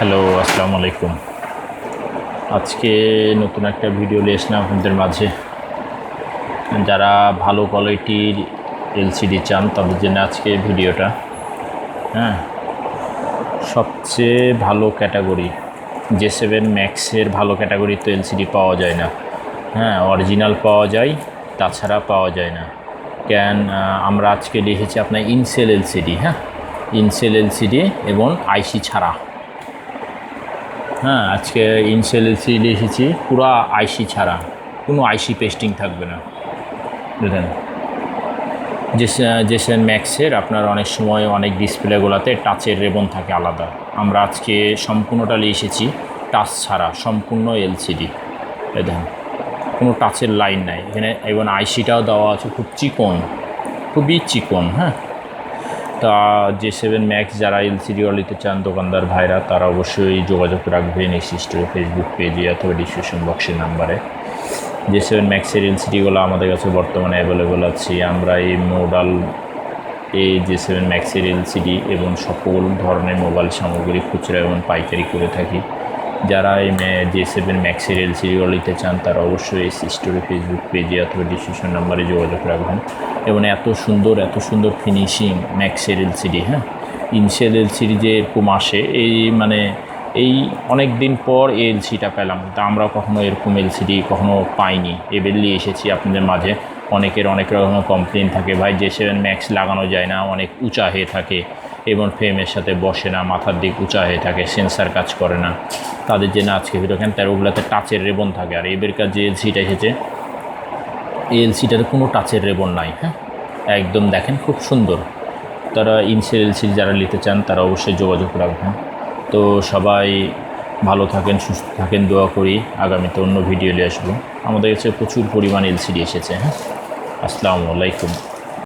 Hello, আসসালামু আলাইকুম। আজকে নতুন একটা ভিডিও নিয়ে আসলাম আপনাদের মাঝে। যারা ভালো কোয়ালিটির এলসিডি চান তাদের জন্য আজকে ভিডিওটা। হ্যাঁ, সবচেয়ে ভালো ক্যাটাগরি J7max-এর ভালো ক্যাটাগরি তো এলসিডি পাওয়া যায় না। হ্যাঁ, অরিজিনাল পাওয়া যায়, তাছাড়া পাওয়া যায় না। আমরা আজকে লিখেছি আপনার ইনসেল এলসিডি। হ্যাঁ, ইনসেল এলসিডি এবং আইসি ছাড়া। হ্যাঁ, আজকে ইনসেল এলসিডি এসেছি পুরো আইসি ছাড়া, কোনো আইসি পেস্টিং থাকবে না। বুঝলেন, J7max-এর আপনার অনেক সময় অনেক ডিসপ্লেগুলোতে টাচের রেবন থাকে আলাদা। আমরা আজকে সম্পূর্ণটা নিয়ে এসেছি টাচ ছাড়া, সম্পূর্ণ এলসিডি। দেখেন, কোনো টাচের লাইন নাই এখানে, এবং আইসিটাও দেওয়া আছে খুব চিকন, খুবই চিকন। হ্যাঁ, তা J7max যারা এলসিডি নিতে চান দোকানদার ভাইরা, তারা অবশ্যই যোগাযোগ রাখবেন এই সিস্টেমে, ফেসবুক পেজে অথবা ডিসক্রিপশন বক্সের নাম্বারে। J7max-এর এলসিডিগুলো আমাদের কাছে বর্তমানে অ্যাভেলেবল আছে। আমরা এই J7max-এর এলসিডি এবং সকল ধরনের মোবাইল সামগ্রী খুচরা এবং পাইকারি করে থাকি। যারা এই J7max-এর এলসিডিগুলো নিতে চান তারা অবশ্যই এই স্টোরে ফেসবুক পেজে অথবা ডিসক্রিপশন নাম্বারে যোগাযোগ রাখবেন। এবং এত সুন্দর ফিনিশিং ম্যাক্সের এলসিডি। হ্যাঁ, ইনসেল এলসিডি যে এরকম আসে, এই অনেক দিন পর এই এলসিডিটা পেলাম। তা আমরা কখনো এরকম এলসিডি কখনো পাইনি, এবার নিয়ে এসেছি আপনাদের মাঝে। অনেকের অনেক রকমের কমপ্লেন থাকে, ভাই J7max লাগানো যায় না, অনেক উঁচা হয়ে থাকে এবং ফ্রেমের সাথে বসে না, মাথার দিক উঁচা হয়ে থাকে, সেন্সার কাজ করে না। তাদের জন্য আজকে ভিডিও কেন, তার ওগুলোতে টাচের রেবন থাকে। আর এবারকার যে এলসিডিটা এসেছে, এই এলসিডিটাতে কোনো টাচের রেবন নাই। হ্যাঁ, একদম দেখেন খুব সুন্দর। তারা ইনসেল এলসিডি যারা নিতে চান তারা অবশ্যই যোগাযোগ রাখবেন। তো সবাই ভালো থাকেন, সুস্থ থাকেন, দোয়া করি। আগামীতে অন্য ভিডিও নিয়ে আসবো। আমাদের কাছে প্রচুর পরিমাণ এলসিডি এসেছে। হ্যাঁ, আসসালামু আলাইকুম।